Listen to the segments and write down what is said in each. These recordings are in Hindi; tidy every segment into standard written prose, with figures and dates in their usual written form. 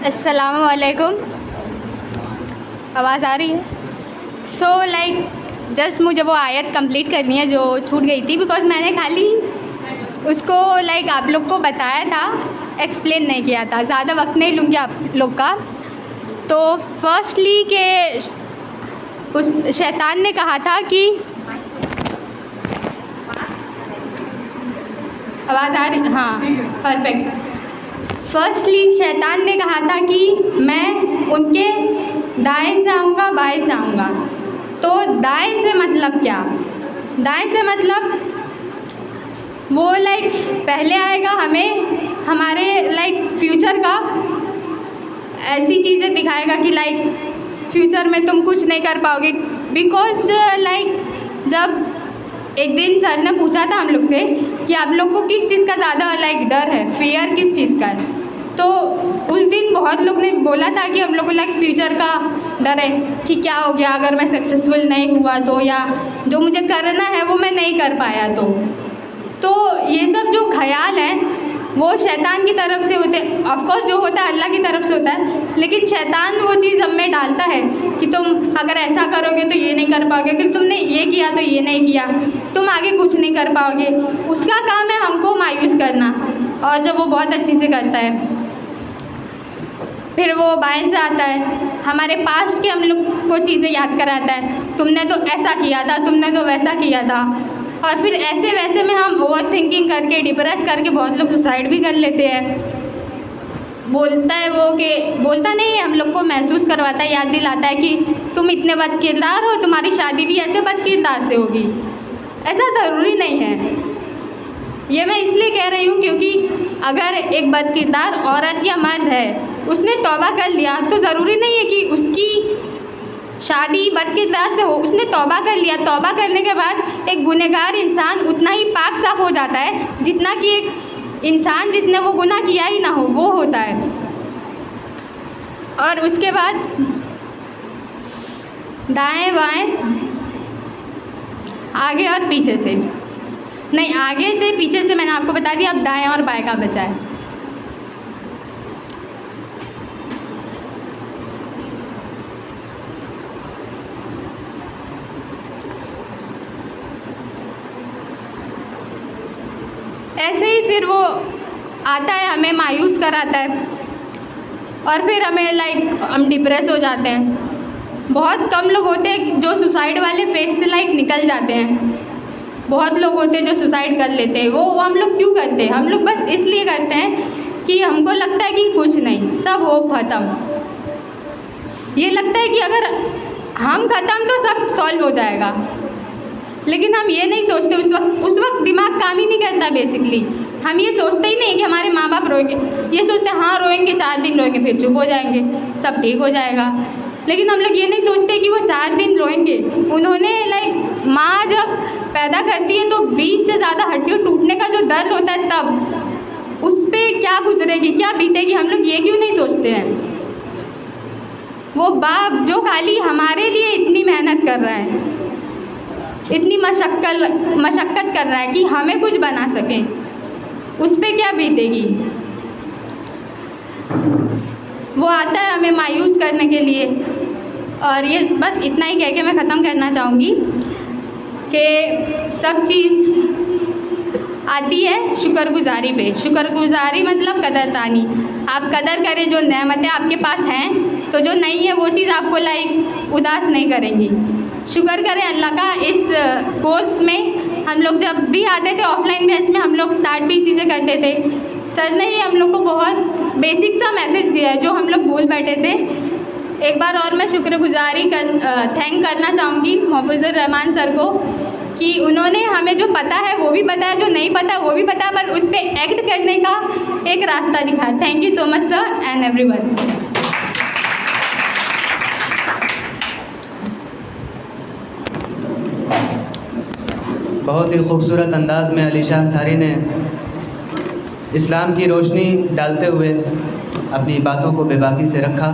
अस्सलाम वालेकुम। आवाज़ आ रही है? सो जस्ट मुझे वो आयत कंप्लीट करनी है जो छूट गई थी, बिकॉज़ मैंने खाली उसको आप लोग को बताया था, एक्सप्लेन नहीं किया था। ज़्यादा वक्त नहीं लूँगी आप लोग का। तो फर्स्टली के उस शैतान ने कहा था कि आवाज़ आ रही? हाँ, परफेक्ट। फर्स्टली शैतान ने कहा था कि मैं उनके दाएं से आऊँगा, बाएं से आऊँगा। तो दाएं से मतलब क्या? दाएं से मतलब वो पहले आएगा, हमें हमारे फ्यूचर का ऐसी चीज़ें दिखाएगा कि फ्यूचर में तुम कुछ नहीं कर पाओगे। बिकॉज जब एक दिन सर ने पूछा था हम लोग से कि आप लोग को किस चीज़ का ज़्यादा डर है, फियर किस चीज़ का है, तो उस दिन बहुत लोग ने बोला था कि हम लोग को फ्यूचर का डर है कि क्या हो गया अगर मैं सक्सेसफुल नहीं हुआ तो, या जो मुझे करना है वो मैं नहीं कर पाया तो ये सब जो ख्याल हैं वो शैतान की तरफ से होते हैं। ऑफकोर्स जो होता है अल्लाह की तरफ से होता है, लेकिन शैतान वो चीज़ हम में डालता है कि तुम अगर ऐसा करोगे तो ये नहीं कर पाओगे, कि तुमने ये किया तो ये नहीं किया, तुम आगे कुछ नहीं कर पाओगे। उसका काम है हमको मायूस करना, और जब वो बहुत अच्छी से करता है फिर वो बाएं से आता है, हमारे पास्ट के हम लोग को चीज़ें याद कराता है, तुमने तो ऐसा किया था, तुमने तो वैसा किया था। और फिर ऐसे वैसे में हम ओवर थिंकिंग करके, डिप्रेस करके बहुत लोग सुसाइड भी कर लेते हैं। बोलता है वो कि बोलता नहीं, हम लोग को महसूस करवाता है, याद दिलाता है कि तुम इतने बद किरदार हो, तुम्हारी शादी भी ऐसे बद किरदार से होगी। ऐसा ज़रूरी नहीं है। ये मैं इसलिए कह रही हूँ क्योंकि अगर एक बद किरदार औरत या मर्द है, उसने तौबा कर लिया तो ज़रूरी नहीं है कि उसकी शादी बद किरदार से हो। उसने तौबा कर लिया, तौबा करने के बाद एक गुनहगार इंसान उतना ही पाक साफ़ हो जाता है जितना कि एक इंसान जिसने वो गुनाह किया ही ना हो वो होता है। और उसके बाद दाएं बाएं, आगे और पीछे से नहीं, आगे से पीछे से मैंने आपको बता दिया, अब दाएं और बाएं का बचा है। ऐसे ही फिर वो आता है, हमें मायूस कराता है, और फिर हमें हम डिप्रेस हो जाते हैं। बहुत कम लोग होते हैं जो सुसाइड वाले फेज से निकल जाते हैं। बहुत लोग होते हैं जो सुसाइड कर लेते हैं। वो हम लोग क्यों करते हैं? हम लोग बस इसलिए करते हैं कि हमको लगता है कि कुछ नहीं, सब होप ख़त्म। ये लगता है कि अगर हम ख़त्म तो सब सॉल्व हो जाएगा, लेकिन हम ये नहीं सोचते। उस वक्त दिमाग काम ही नहीं करता। बेसिकली हम ये सोचते ही नहीं कि हमारे माँ बाप रोएंगे। ये सोचते हैं हाँ रोएंगे, 4 दिन रोएंगे, फिर चुप हो जाएंगे, सब ठीक हो जाएगा। लेकिन हम लोग ये नहीं सोचते कि वो 4 दिन रोएंगे। उन्होंने माँ जब पैदा करती है तो 20 से ज़्यादा हड्डियों टूटने का जो दर्द होता है, तब उस पर क्या गुजरेगी, क्या बीतेगी, हम लोग ये क्यों नहीं सोचते हैं? वो बाप जो खाली हमारे लिए इतनी मेहनत कर रहा है, इतनी मशक्क़त कर रहा है कि हमें कुछ बना सकें, उस पर क्या बीतेगी? वो आता है हमें मायूस करने के लिए। और ये बस इतना ही कह के मैं ख़त्म करना चाहूँगी कि सब चीज़ आती है शुक्रगुजारी पे। शुक्रगुजारी मतलब कदरदानी। आप कदर करें जो नेमतें आपके पास हैं, तो जो नहीं है वो चीज़ आपको उदास नहीं करेंगी। शुक्र करें अल्लाह का। इस कोर्स में हम लोग जब भी आते थे ऑफलाइन बैच में, हम लोग स्टार्ट भी इसी से करते थे। सर ने ही हम लोग को बहुत बेसिक सा मैसेज दिया है जो हम लोग भूल बैठे थे। एक बार और मैं शुक्रगुजारी थैंक करना चाहूँगी मोहफ़िज़ुर रहमान सर को कि उन्होंने हमें जो पता है वो भी बताया, जो नहीं पता वो भी पता, पर उस पर एक्ट करने का एक रास्ता दिखाया। Thank you so much sir and everyone. बहुत ही खूबसूरत अंदाज़ में अलीशा अंसारी ने इस्लाम की रोशनी डालते हुए अपनी बातों को बेबाकी से रखा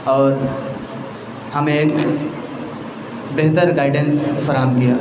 और हमें एक बेहतर गाइडेंस फराहम किया।